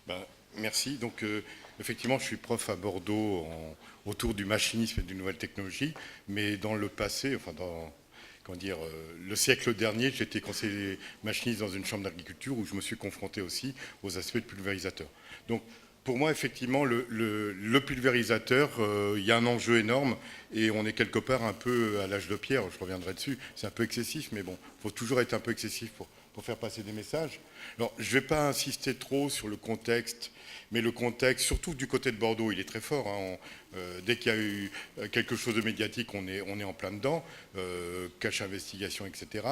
Ben, merci. Donc, effectivement, je suis prof à Bordeaux autour du machinisme et des nouvelles technologies, mais dans le passé, enfin dans comment dire, le siècle dernier, j'étais conseiller machiniste dans une chambre d'agriculture où je me suis confronté aussi aux aspects de pulvérisateur. Donc, pour moi, effectivement, le pulvérisateur, il y a un enjeu énorme et on est quelque part un peu à l'âge de pierre, je reviendrai dessus, c'est un peu excessif, mais bon, il faut toujours être un peu excessif pour faire passer des messages. Alors, je ne vais pas insister trop sur le contexte, mais le contexte, surtout du côté de Bordeaux, il est très fort. Hein. Dès qu'il y a eu quelque chose de médiatique, on est en plein dedans, cache investigation, etc.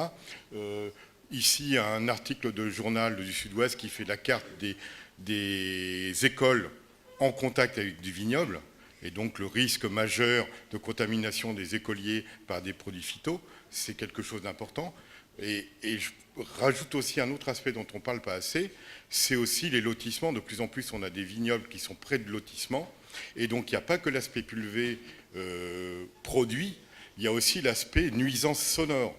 Ici, un article de journal du Sud-Ouest qui fait la carte des écoles en contact avec du vignoble, et donc le risque majeur de contamination des écoliers par des produits phytos, c'est quelque chose d'important. Et je rajoute aussi un autre aspect dont on ne parle pas assez, c'est aussi les lotissements. De plus en plus, on a des vignobles qui sont près de lotissements, et donc il n'y a pas que l'aspect pulvé produit, il y a aussi l'aspect nuisance sonore.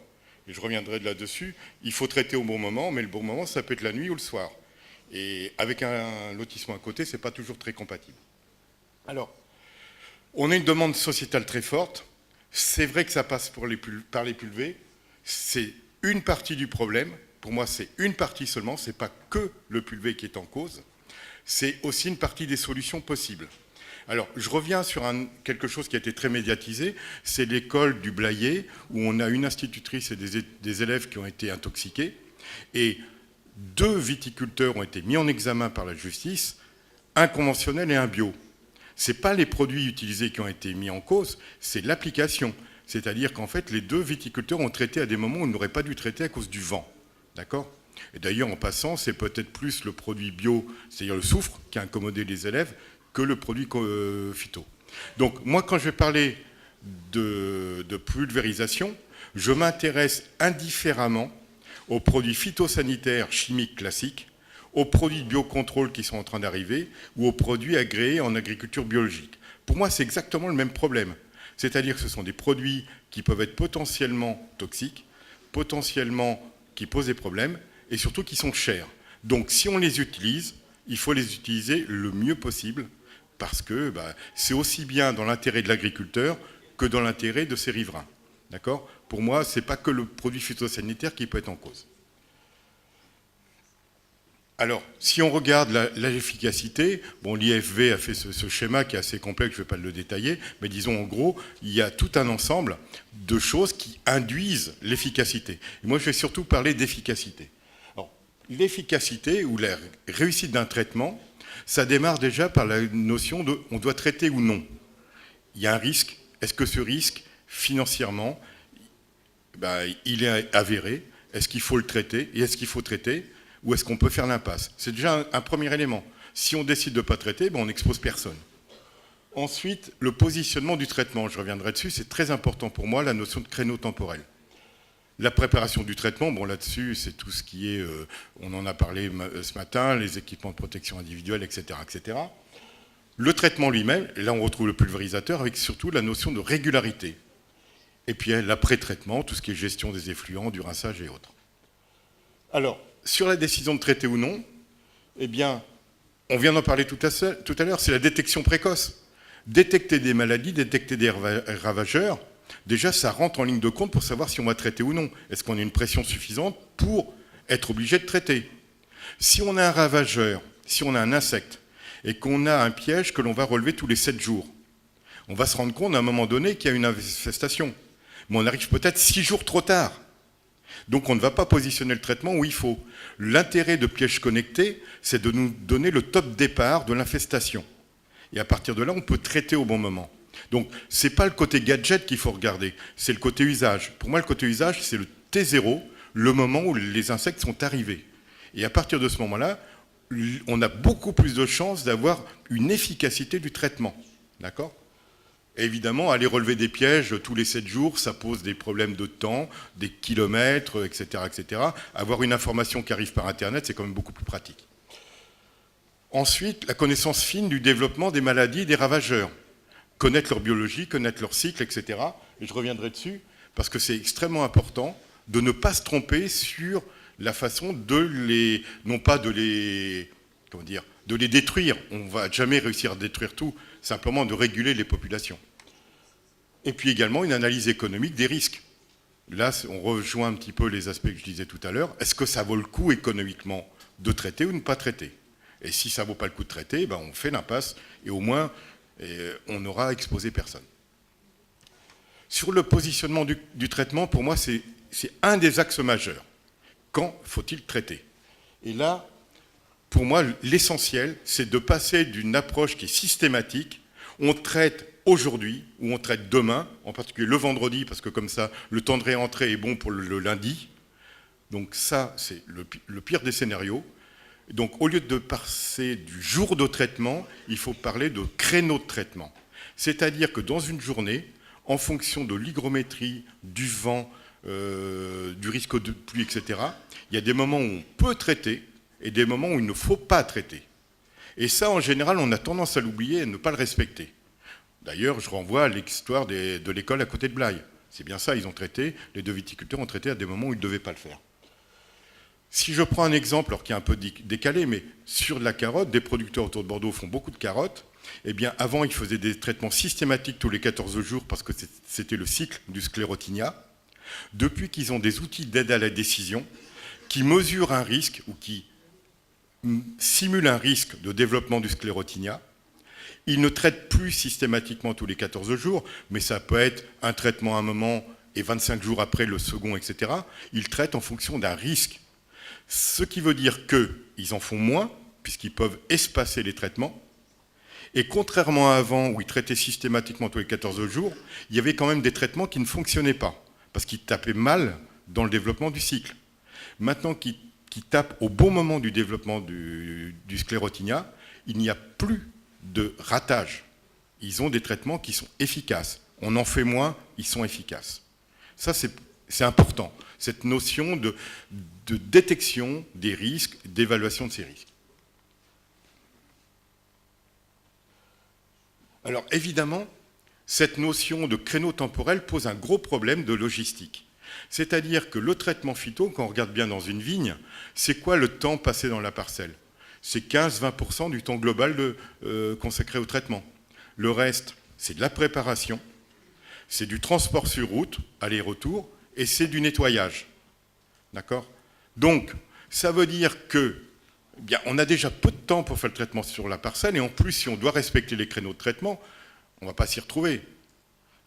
Et je reviendrai de là-dessus, il faut traiter au bon moment, mais le bon moment, ça peut être la nuit ou le soir. Et avec un lotissement à côté, ce n'est pas toujours très compatible. Alors, on a une demande sociétale très forte. C'est vrai que ça passe par les pulvés. C'est une partie du problème. Pour moi, c'est une partie seulement. Ce n'est pas que le pulvé qui est en cause. C'est aussi une partie des solutions possibles. Alors, je reviens sur quelque chose qui a été très médiatisé. C'est l'école du Blayais, où on a une institutrice et des élèves qui ont été intoxiqués. Et 2 viticulteurs ont été mis en examen par la justice, un conventionnel et un bio. Ce n'est pas les produits utilisés qui ont été mis en cause, c'est l'application. C'est-à-dire qu'en fait, les 2 viticulteurs ont traité à des moments où ils n'auraient pas dû traiter à cause du vent. D'accord ? Et d'ailleurs, en passant, c'est peut-être plus le produit bio, c'est-à-dire le soufre, qui a incommodé les élèves, que le produit phyto. Donc, moi, quand je vais parler de pulvérisation, je m'intéresse indifféremment aux produits phytosanitaires chimiques classiques, aux produits de biocontrôle qui sont en train d'arriver, ou aux produits agréés en agriculture biologique. Pour moi, c'est exactement le même problème. C'est-à-dire que ce sont des produits qui peuvent être potentiellement toxiques, potentiellement qui posent des problèmes, et surtout qui sont chers. Donc si on les utilise, il faut les utiliser le mieux possible, parce que c'est aussi bien dans l'intérêt de l'agriculteur que dans l'intérêt de ses riverains. D'accord ? Pour moi, ce n'est pas que le produit phytosanitaire qui peut être en cause. Alors, si on regarde l'efficacité, bon, l'IFV a fait ce schéma qui est assez complexe, je ne vais pas le détailler, mais disons en gros, il y a tout un ensemble de choses qui induisent l'efficacité. Et moi, je vais surtout parler d'efficacité. Alors, l'efficacité ou la réussite d'un traitement, ça démarre déjà par la notion de on doit traiter ou non. Il y a un risque. Est-ce que ce risque, financièrement, il est avéré? Est-ce qu'il faut le traiter? Et est-ce qu'il faut traiter? Ou est-ce qu'on peut faire l'impasse? C'est déjà un premier élément. Si on décide de ne pas traiter, on n'expose personne. Ensuite, le positionnement du traitement, je reviendrai dessus, c'est très important pour moi, la notion de créneau temporel. La préparation du traitement, bon là-dessus, c'est tout ce qui est, on en a parlé ce matin, les équipements de protection individuelle, etc., etc. Le traitement lui-même, là on retrouve le pulvérisateur avec surtout la notion de régularité. Et puis l'après-traitement, tout ce qui est gestion des effluents, du rinçage et autres. Alors, sur la décision de traiter ou non, eh bien, on vient d'en parler tout à l'heure, c'est la détection précoce. Détecter des maladies, détecter des ravageurs, déjà ça rentre en ligne de compte pour savoir si on va traiter ou non. Est-ce qu'on a une pression suffisante pour être obligé de traiter? Si on a un ravageur, si on a un insecte, et qu'on a un piège que l'on va relever tous les 7 jours, on va se rendre compte à un moment donné qu'il y a une infestation. Mais on arrive peut-être 6 jours trop tard. Donc on ne va pas positionner le traitement où il faut. L'intérêt de pièges connectés, c'est de nous donner le top départ de l'infestation. Et à partir de là, on peut traiter au bon moment. Donc ce n'est pas le côté gadget qu'il faut regarder, c'est le côté usage. Pour moi, le côté usage, c'est le T0, le moment où les insectes sont arrivés. Et à partir de ce moment-là, on a beaucoup plus de chances d'avoir une efficacité du traitement. D'accord ? Évidemment, aller relever des pièges tous les 7 jours, ça pose des problèmes de temps, des kilomètres, etc., etc. Avoir une information qui arrive par Internet, c'est quand même beaucoup plus pratique. Ensuite, la connaissance fine du développement des maladies, des ravageurs. Connaître leur biologie, connaître leur cycle, etc. Et je reviendrai dessus, parce que c'est extrêmement important de ne pas se tromper sur la façon de les... non pas de les... comment dire, de les détruire. On ne va jamais réussir à détruire tout, simplement de réguler les populations. Et puis également une analyse économique des risques. Là, on rejoint un petit peu les aspects que je disais tout à l'heure. Est-ce que ça vaut le coup économiquement de traiter ou de ne pas traiter? Et si ça ne vaut pas le coup de traiter, ben on fait l'impasse et au moins on n'aura exposé personne. Sur le positionnement du traitement, pour moi, c'est un des axes majeurs. Quand faut-il traiter? Et là, pour moi, l'essentiel, c'est de passer d'une approche qui est systématique. On traite aujourd'hui ou on traite demain, en particulier le vendredi, parce que comme ça, le temps de réentrée est bon pour le lundi. Donc ça, c'est le pire des scénarios. Donc au lieu de passer du jour de traitement, il faut parler de créneau de traitement. C'est-à-dire que dans une journée, en fonction de l'hygrométrie, du vent, du risque de pluie, etc., il y a des moments où on peut traiter et des moments où il ne faut pas traiter. Et ça, en général, on a tendance à l'oublier et à ne pas le respecter. D'ailleurs, je renvoie à l'histoire de l'école à côté de Blaye. C'est bien ça, ils ont traité, les deux viticulteurs ont traité à des moments où ils ne devaient pas le faire. Si je prends un exemple, alors qui est un peu décalé, mais sur de la carotte, des producteurs autour de Bordeaux font beaucoup de carottes. Eh bien, avant, ils faisaient des traitements systématiques tous les 14 jours parce que c'était le cycle du sclérotinia. Depuis qu'ils ont des outils d'aide à la décision qui mesurent un risque ou qui simulent un risque de développement du sclérotinia, ils ne traitent plus systématiquement tous les 14 jours, mais ça peut être un traitement à un moment et 25 jours après le second, etc. Ils traitent en fonction d'un risque. Ce qui veut dire qu'ils en font moins, puisqu'ils peuvent espacer les traitements. Et contrairement à avant, où ils traitaient systématiquement tous les 14 jours, il y avait quand même des traitements qui ne fonctionnaient pas, parce qu'ils tapaient mal dans le développement du cycle. Maintenant qu'ils tapent au bon moment du développement du sclérotinia, il n'y a plus de ratage. Ils ont des traitements qui sont efficaces. On en fait moins, ils sont efficaces. Ça, c'est important, cette notion de détection des risques, d'évaluation de ces risques. Alors évidemment, cette notion de créneau temporel pose un gros problème de logistique. C'est-à-dire que le traitement phyto, quand on regarde bien dans une vigne, c'est quoi le temps passé dans la parcelle? C'est 15-20% du temps global consacré au traitement. Le reste, c'est de la préparation, c'est du transport sur route, aller-retour, et c'est du nettoyage. D'accord? Donc, ça veut dire que, eh bien, on a déjà peu de temps pour faire le traitement sur la parcelle, et en plus, si on doit respecter les créneaux de traitement, on ne va pas s'y retrouver.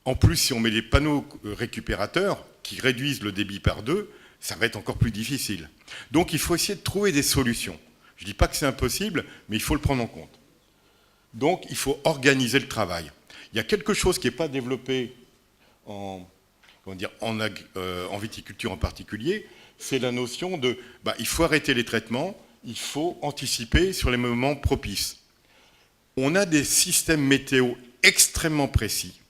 En plus, si on met des panneaux récupérateurs qui réduisent le débit par 2, ça va être encore plus difficile. Donc, il faut essayer de trouver des solutions. Je ne dis pas que c'est impossible, mais il faut le prendre en compte. Donc, il faut organiser le travail. Il y a quelque chose qui n'est pas développé en viticulture en particulier, c'est la notion de il faut arrêter les traitements, il faut anticiper sur les moments propices. On a des systèmes météo extrêmement précis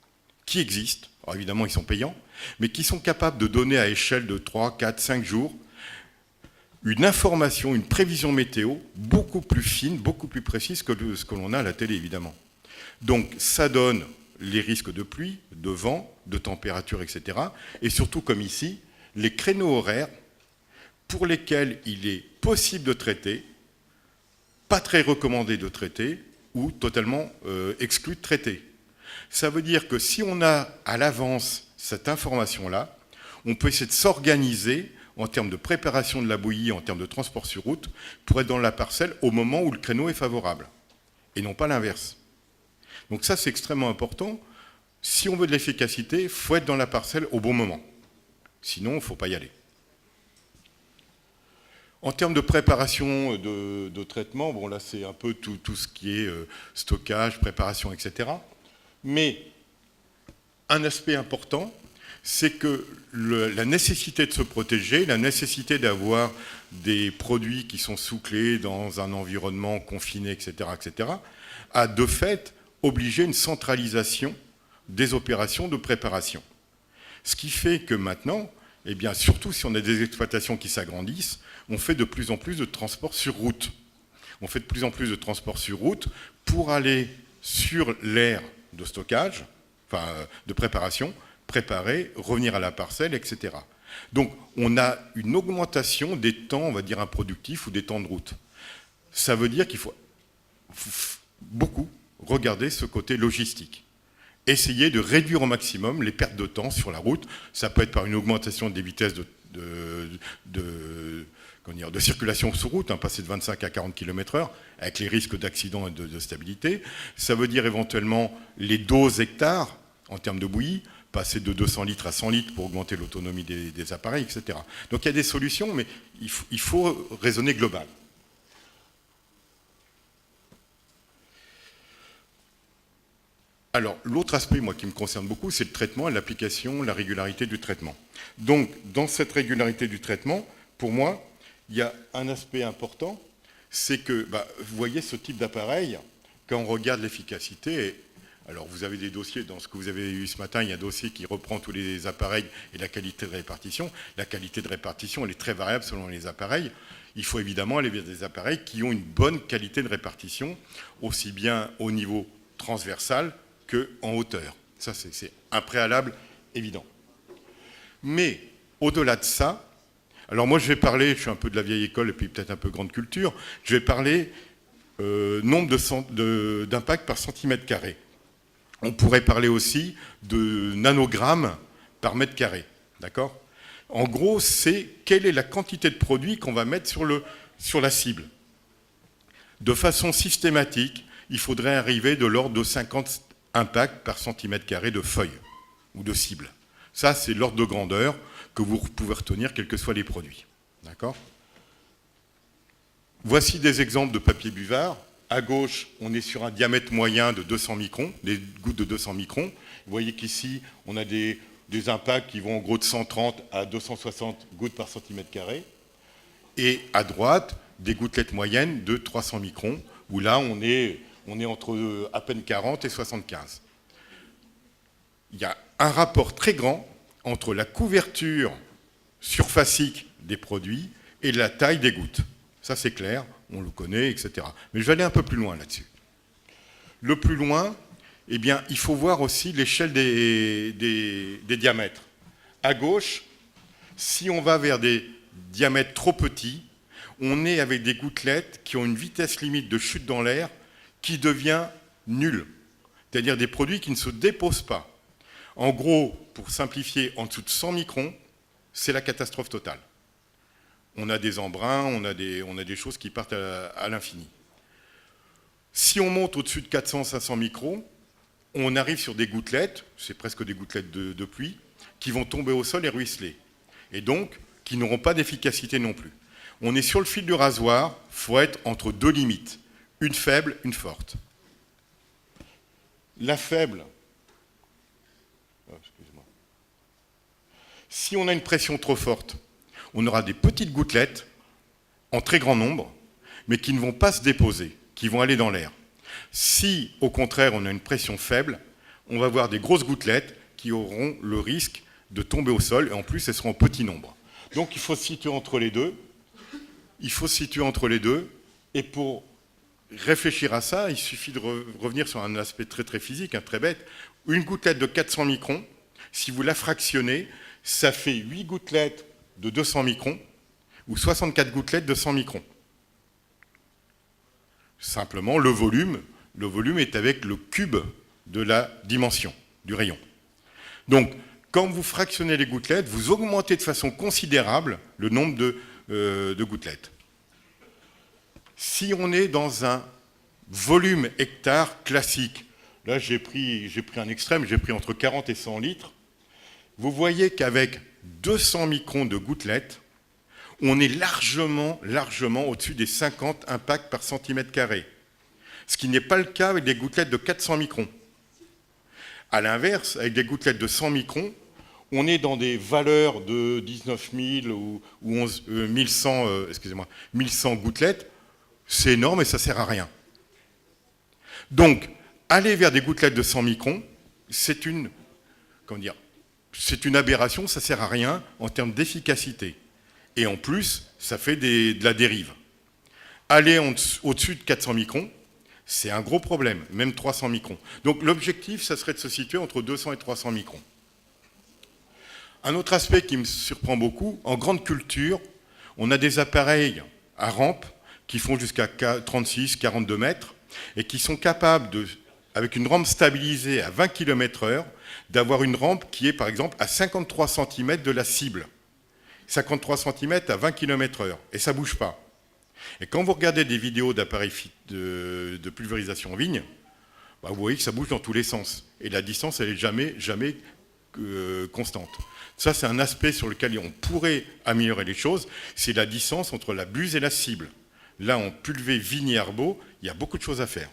qui existent, alors évidemment ils sont payants, mais qui sont capables de donner à échelle de 3, 4, 5 jours une information, une prévision météo beaucoup plus fine, beaucoup plus précise que ce que l'on a à la télé, évidemment. Donc ça donne les risques de pluie, de vent, de température, etc. Et surtout, comme ici, les créneaux horaires pour lesquels il est possible de traiter, pas très recommandé de traiter, ou totalement exclu de traiter. Ça veut dire que si on a à l'avance cette information-là, on peut essayer de s'organiser en termes de préparation de la bouillie, en termes de transport sur route, pour être dans la parcelle au moment où le créneau est favorable, et non pas l'inverse. Donc ça, c'est extrêmement important. Si on veut de l'efficacité, il faut être dans la parcelle au bon moment. Sinon, il ne faut pas y aller. En termes de préparation de traitement, bon là c'est un peu tout ce qui est stockage, préparation, etc. Mais un aspect important, c'est que la nécessité de se protéger, la nécessité d'avoir des produits qui sont sous clé dans un environnement confiné, etc., a de fait obligé une centralisation des opérations de préparation. Ce qui fait que maintenant, eh bien, surtout si on a des exploitations qui s'agrandissent, on fait de plus en plus de transports sur route. On fait de plus en plus de transports sur route pour aller sur l'aire de stockage, enfin de préparation, préparer, revenir à la parcelle, etc. Donc on a une augmentation des temps, on va dire, improductifs ou des temps de route. Ça veut dire qu'il faut beaucoup regarder ce côté logistique. Essayer de réduire au maximum les pertes de temps sur la route. Ça peut être par une augmentation des vitesses de circulation sur route, passer de 25 à 40 km/h, avec les risques d'accident et de stabilité. Ça veut dire éventuellement les doses hectares, en termes de bouillie, passer de 200 litres à 100 litres pour augmenter l'autonomie des appareils, etc. Donc il y a des solutions, mais il faut raisonner global. Alors, l'autre aspect, moi, qui me concerne beaucoup, c'est le traitement et l'application, la régularité du traitement. Donc, dans cette régularité du traitement, pour moi, il y a un aspect important, c'est que, vous voyez ce type d'appareil, quand on regarde l'efficacité, alors vous avez des dossiers, dans ce que vous avez eu ce matin, il y a un dossier qui reprend tous les appareils et la qualité de répartition. La qualité de répartition, elle est très variable selon les appareils. Il faut évidemment aller vers des appareils qui ont une bonne qualité de répartition, aussi bien au niveau transversal qu'en hauteur. Ça, c'est un préalable évident. Mais, au-delà de ça, alors moi je vais parler, je suis un peu de la vieille école et puis peut-être un peu grande culture, je vais parler nombre d'impacts par centimètre carré. On pourrait parler aussi de nanogrammes par mètre carré. D'accord ? En gros, c'est quelle est la quantité de produit qu'on va mettre sur la cible. De façon systématique, il faudrait arriver de l'ordre de 50 impacts par centimètre carré de feuille ou de cible. Ça, c'est l'ordre de grandeur que vous pouvez retenir, quels que soient les produits. D'accord ? Voici des exemples de papier buvard. À gauche, on est sur un diamètre moyen de 200 microns, des gouttes de 200 microns. Vous voyez qu'ici, on a des impacts qui vont en gros de 130 à 260 gouttes par centimètre carré. Et à droite, des gouttelettes moyennes de 300 microns, où là, on est entre à peine 40 et 75. Il y a un rapport très grand entre la couverture surfacique des produits et la taille des gouttes. Ça, c'est clair, on le connaît, etc. Mais je vais aller un peu plus loin là-dessus. Le plus loin, eh bien, il faut voir aussi l'échelle des diamètres. À gauche, si on va vers des diamètres trop petits, on est avec des gouttelettes qui ont une vitesse limite de chute dans l'air qui devient nulle. C'est-à-dire des produits qui ne se déposent pas. En gros, pour simplifier, en dessous de 100 microns, c'est la catastrophe totale. On a des embruns, on a des choses qui partent à l'infini. Si on monte au-dessus de 400-500 microns, on arrive sur des gouttelettes, c'est presque des gouttelettes de pluie, qui vont tomber au sol et ruisseler. Et donc, qui n'auront pas d'efficacité non plus. On est sur le fil du rasoir, il faut être entre deux limites. Une faible, une forte. La faible, si on a une pression trop forte, on aura des petites gouttelettes en très grand nombre, mais qui ne vont pas se déposer, qui vont aller dans l'air. Si, au contraire, on a une pression faible, on va avoir des grosses gouttelettes qui auront le risque de tomber au sol, et en plus, elles seront en petit nombre. Donc, il faut se situer entre les deux. Et pour réfléchir à ça, il suffit de revenir sur un aspect très très physique, très bête. Une gouttelette de 400 microns, si vous la fractionnez, ça fait 8 gouttelettes de 200 microns ou 64 gouttelettes de 100 microns. Simplement, le volume est avec le cube de la dimension du rayon. Donc, quand vous fractionnez les gouttelettes, vous augmentez de façon considérable le nombre de gouttelettes. Si on est dans un volume hectare classique, là j'ai pris un extrême, j'ai pris entre 40 et 100 litres, vous voyez qu'avec 200 microns de gouttelettes, on est largement au-dessus des 50 impacts par centimètre carré. Ce qui n'est pas le cas avec des gouttelettes de 400 microns. A l'inverse, avec des gouttelettes de 100 microns, on est dans des valeurs de 19 000 ou 1100 gouttelettes. C'est énorme et ça ne sert à rien. Donc, aller vers des gouttelettes de 100 microns, c'est une aberration, ça ne sert à rien en termes d'efficacité. Et en plus, ça fait de la dérive. Aller au-dessus de 400 microns, c'est un gros problème, même 300 microns. Donc l'objectif, ça serait de se situer entre 200 et 300 microns. Un autre aspect qui me surprend beaucoup, en grande culture, on a des appareils à rampe qui font jusqu'à 36, 42 mètres, et qui sont capables, avec une rampe stabilisée à 20 km/h, d'avoir une rampe qui est par exemple à 53 cm de la cible. 53 cm à 20 km/h, et ça ne bouge pas. Et quand vous regardez des vidéos d'appareils de pulvérisation en vigne, bah, vous voyez que ça bouge dans tous les sens. Et la distance, elle n'est jamais constante. Ça, c'est un aspect sur lequel on pourrait améliorer les choses, c'est la distance entre la buse et la cible. Là, en pulvé vigne et arbo, il y a beaucoup de choses à faire.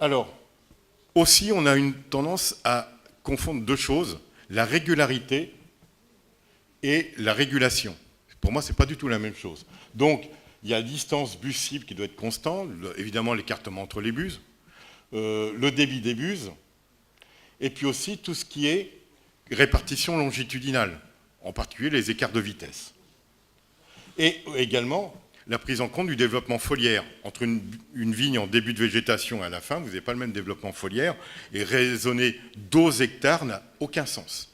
Alors, aussi, on a une tendance à confondre deux choses, la régularité et la régulation. Pour moi, ce n'est pas du tout la même chose. Donc, il y a la distance buse-cible qui doit être constante, évidemment l'écartement entre les buses, le débit des buses, et puis aussi tout ce qui est répartition longitudinale, en particulier les écarts de vitesse. Et également la prise en compte du développement foliaire. Entre une vigne en début de végétation et à la fin, vous n'avez pas le même développement foliaire, et raisonner 12 hectares n'a aucun sens.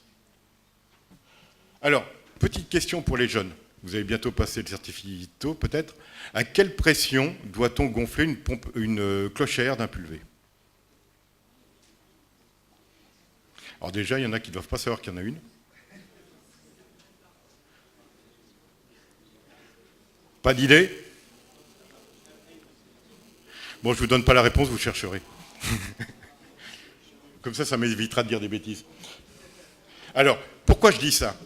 Alors, petite question pour les jeunes. Vous allez bientôt passer le certificat, peut-être. À quelle pression doit-on gonfler une clochère d'un pulvé? Alors déjà, il y en a qui ne doivent pas savoir qu'il y en a une. Pas d'idée? Bon, je ne vous donne pas la réponse, vous chercherez. Comme ça m'évitera de dire des bêtises. Alors, pourquoi je dis ça?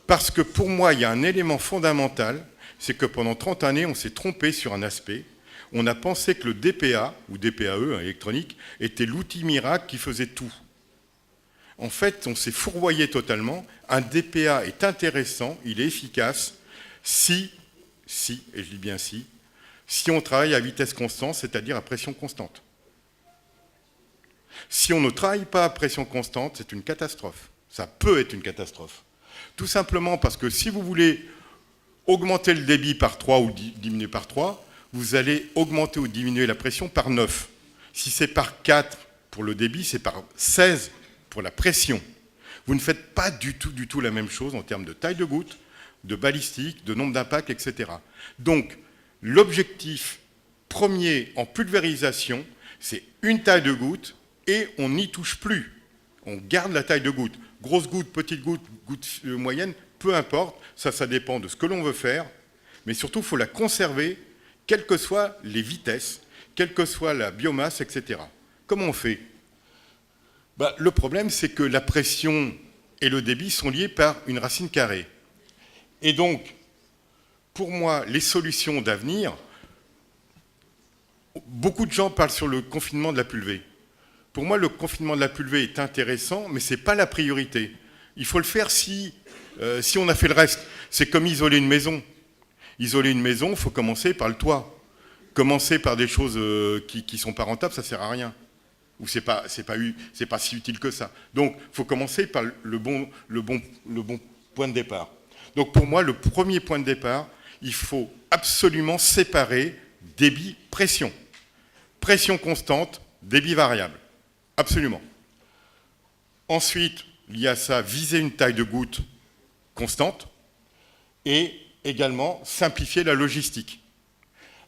Parce que pour moi, il y a un élément fondamental, c'est que pendant 30 années, on s'est trompé sur un aspect. On a pensé que le DPA, ou DPAE, électronique, était l'outil miracle qui faisait tout. En fait, on s'est fourvoyé totalement. Un DPA est intéressant, il est efficace, si, et je dis bien si on travaille à vitesse constante, c'est-à-dire à pression constante. Si on ne travaille pas à pression constante, c'est une catastrophe. Ça peut être une catastrophe. Tout simplement parce que si vous voulez augmenter le débit par 3 ou diminuer par 3, vous allez augmenter ou diminuer la pression par 9. Si c'est par 4 pour le débit, c'est par 16 pour la pression. Vous ne faites pas du tout la même chose en termes de taille de goutte, de balistique, de nombre d'impacts, etc. Donc, l'objectif premier en pulvérisation, c'est une taille de goutte et on n'y touche plus. On garde la taille de goutte. Grosse goutte, petite goutte, goutte moyenne, peu importe, ça dépend de ce que l'on veut faire, mais surtout, il faut la conserver, quelles que soient les vitesses, quelle que soit la biomasse, etc. Comment on fait? Le problème, c'est que la pression et le débit sont liés par une racine carrée. Et donc, pour moi, les solutions d'avenir, beaucoup de gens parlent sur le confinement de la pulvée. Pour moi, le confinement de la pulvée est intéressant, mais ce n'est pas la priorité. Il faut le faire si on a fait le reste. C'est comme isoler une maison. Isoler une maison, il faut commencer par le toit. Commencer par des choses qui ne sont pas rentables, ça ne sert à rien. Ou c'est pas si utile que ça. Donc, il faut commencer par le bon point de départ. Donc, pour moi, le premier point de départ, il faut absolument séparer débit, pression. Pression constante, débit variable. Absolument. Ensuite, il y a ça, viser une taille de goutte constante et également simplifier la logistique.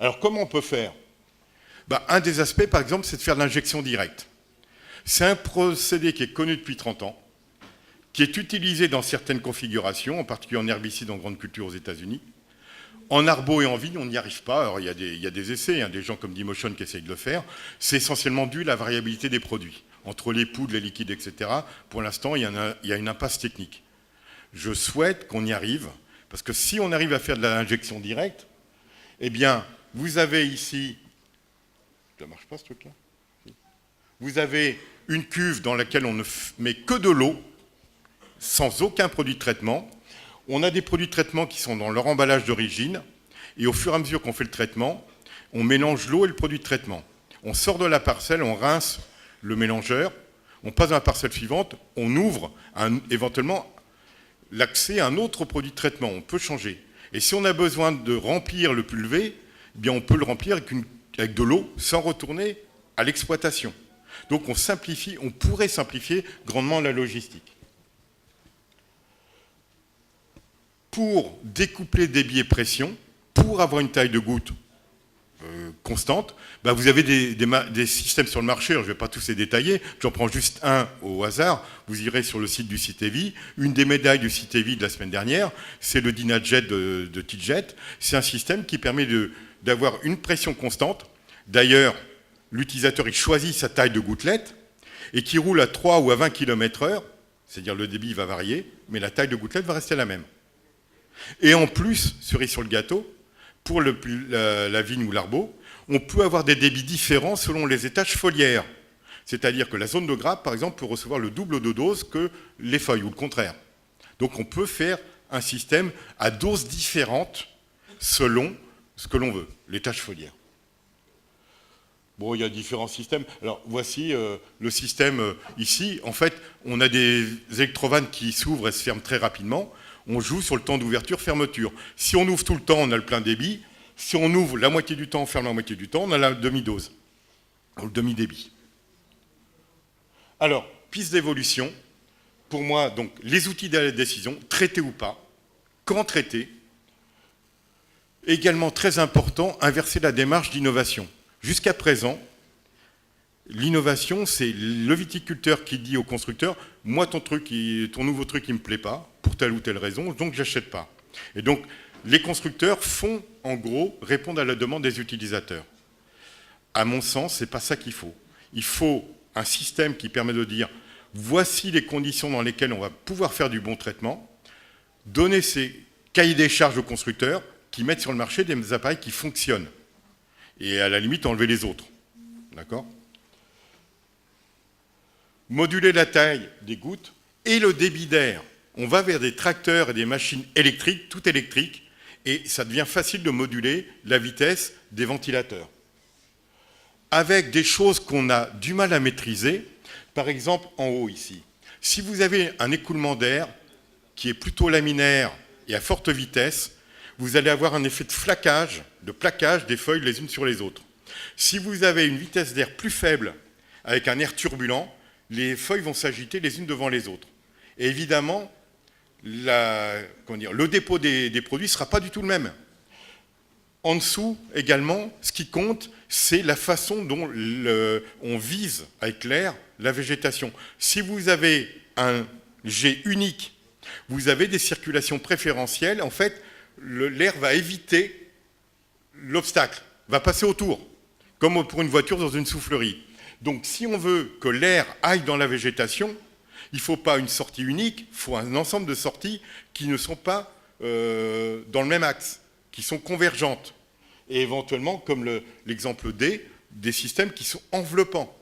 Alors, comment on peut faire? Un des aspects, par exemple, c'est de faire de l'injection directe. C'est un procédé qui est connu depuis 30 ans, qui est utilisé dans certaines configurations, en particulier en herbicide en grande culture aux États-Unis. En arbo et en vigne, on n'y arrive pas. Alors, il y a des essais, des gens comme D-Motion qui essayent de le faire. C'est essentiellement dû à la variabilité des produits. Entre les poudres, les liquides, etc., pour l'instant, il y a une impasse technique. Je souhaite qu'on y arrive, parce que si on arrive à faire de l'injection directe, eh bien, vous avez ici... Ça ne marche pas, ce truc-là? Vous avez une cuve dans laquelle on ne met que de l'eau, sans aucun produit de traitement. On a des produits de traitement qui sont dans leur emballage d'origine, et au fur et à mesure qu'on fait le traitement, on mélange l'eau et le produit de traitement. On sort de la parcelle, on rince le mélangeur, on passe dans la parcelle suivante, on ouvre éventuellement l'accès à un autre produit de traitement. On peut changer. Et si on a besoin de remplir le pulvé, eh bien on peut le remplir avec de l'eau sans retourner à l'exploitation. Donc on pourrait simplifier grandement la logistique. Pour découpler débit et pression, pour avoir une taille de goutte constante, bah vous avez des systèmes sur le marché, alors je ne vais pas tous les détailler, j'en prends juste un au hasard, vous irez sur le site du CITEVI, une des médailles du CITEVI de la semaine dernière, c'est le DynaJet de TIJet, c'est un système qui permet d'avoir une pression constante, d'ailleurs l'utilisateur il choisit sa taille de gouttelette, et qui roule à 3 ou à 20 km/h, c'est-à-dire le débit va varier, mais la taille de gouttelette va rester la même. Et en plus, cerise sur le gâteau, pour la vigne ou l'arbo, on peut avoir des débits différents selon les étages foliaires. C'est-à-dire que la zone de grappe, par exemple, peut recevoir le double de dose que les feuilles, ou le contraire. Donc on peut faire un système à doses différentes selon ce que l'on veut, l'étage foliaire. Bon, il y a différents systèmes. Alors, voici le système ici. En fait, on a des électrovannes qui s'ouvrent et se ferment très rapidement. On joue sur le temps d'ouverture-fermeture. Si on ouvre tout le temps, on a le plein débit. Si on ouvre la moitié du temps, on ferme la moitié du temps, on a la demi-dose, ou le demi-débit. Alors, piste d'évolution. Pour moi, donc, les outils de la décision, traiter ou pas, quand traiter. Également très important, inverser la démarche d'innovation. Jusqu'à présent, l'innovation, c'est le viticulteur qui dit au constructeur « Moi, ton nouveau truc, il ne me plaît pas, pour telle ou telle raison, donc je n'achète pas. » Et donc, les constructeurs font, en gros, répondre à la demande des utilisateurs. À mon sens, ce n'est pas ça qu'il faut. Il faut un système qui permet de dire « Voici les conditions dans lesquelles on va pouvoir faire du bon traitement », donner ces cahiers des charges aux constructeurs qui mettent sur le marché des appareils qui fonctionnent. Et à la limite, enlever les autres. D'accord ? Moduler la taille des gouttes et le débit d'air. On va vers des tracteurs et des machines électriques, tout électriques, et ça devient facile de moduler la vitesse des ventilateurs. Avec des choses qu'on a du mal à maîtriser, par exemple en haut ici. Si vous avez un écoulement d'air qui est plutôt laminaire et à forte vitesse, vous allez avoir un effet de flaquage, de plaquage des feuilles les unes sur les autres. Si vous avez une vitesse d'air plus faible, avec un air turbulent, les feuilles vont s'agiter les unes devant les autres. Et évidemment, le dépôt des produits ne sera pas du tout le même. En dessous, également, ce qui compte, c'est la façon dont on vise avec l'air la végétation. Si vous avez un jet unique, vous avez des circulations préférentielles, en fait, l'air va éviter l'obstacle, va passer autour, comme pour une voiture dans une soufflerie. Donc si on veut que l'air aille dans la végétation, il ne faut pas une sortie unique, il faut un ensemble de sorties qui ne sont pas dans le même axe, qui sont convergentes. Et éventuellement, comme l'exemple D, des systèmes qui sont enveloppants.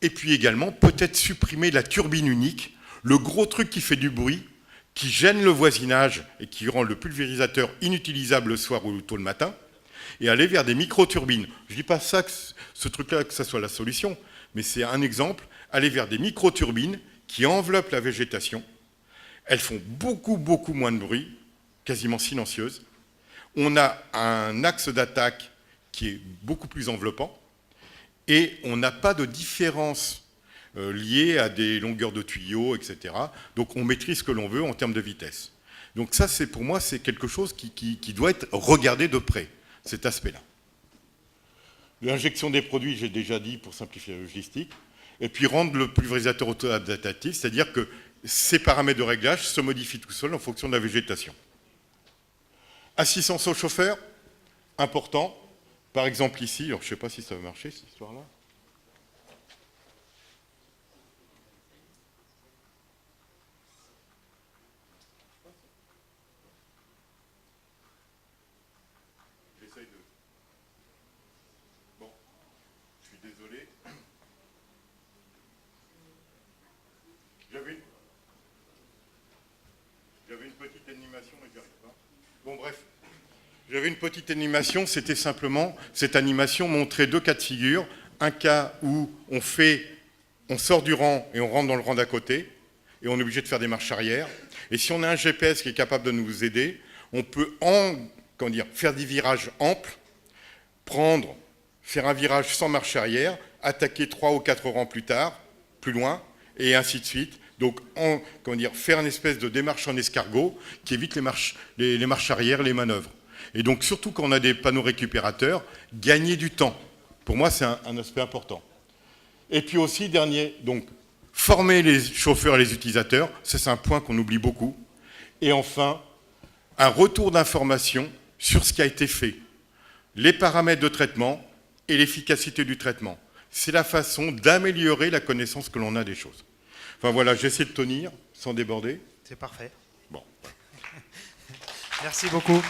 Et puis également, peut-être supprimer la turbine unique, le gros truc qui fait du bruit, qui gêne le voisinage et qui rend le pulvérisateur inutilisable le soir ou tôt le matin, et aller vers des micro-turbines. Je ne dis pas ça, ce truc-là, que ça soit la solution, mais c'est un exemple, aller vers des micro-turbines qui enveloppent la végétation. Elles font beaucoup, beaucoup moins de bruit, quasiment silencieuses. On a un axe d'attaque qui est beaucoup plus enveloppant, et on n'a pas de différence liées à des longueurs de tuyaux, etc. Donc on maîtrise ce que l'on veut en termes de vitesse. Donc ça, pour moi, c'est quelque chose qui doit être regardé de près, cet aspect-là. L'injection des produits, j'ai déjà dit, pour simplifier la logistique. Et puis rendre le pulvérisateur auto-adaptatif, c'est-à-dire que ces paramètres de réglage se modifient tout seuls en fonction de la végétation. Assistance au chauffeur, important. Par exemple ici, alors je ne sais pas si ça va marcher, cette histoire-là. J'avais une petite animation, mais j'y arrive pas. Bon, bref. J'avais une petite animation, c'était simplement, cette animation montrait deux cas de figure. Un cas où on sort du rang et on rentre dans le rang d'à côté, et on est obligé de faire des marches arrière. Et si on a un GPS qui est capable de nous aider, on peut faire des virages amples, faire un virage sans marche arrière, attaquer 3 ou 4 rangs plus tard, plus loin, et ainsi de suite. Donc, comment dire, faire une espèce de démarche en escargot qui évite les marches arrière, les manœuvres. Et donc, surtout quand on a des panneaux récupérateurs, gagner du temps. Pour moi, c'est un aspect important. Et puis aussi, dernier, donc, former les chauffeurs et les utilisateurs, ça c'est un point qu'on oublie beaucoup. Et enfin, un retour d'information sur ce qui a été fait, les paramètres de traitement et l'efficacité du traitement. C'est la façon d'améliorer la connaissance que l'on a des choses. Enfin voilà, j'essaie de tenir sans déborder. C'est parfait. Bon. Merci beaucoup.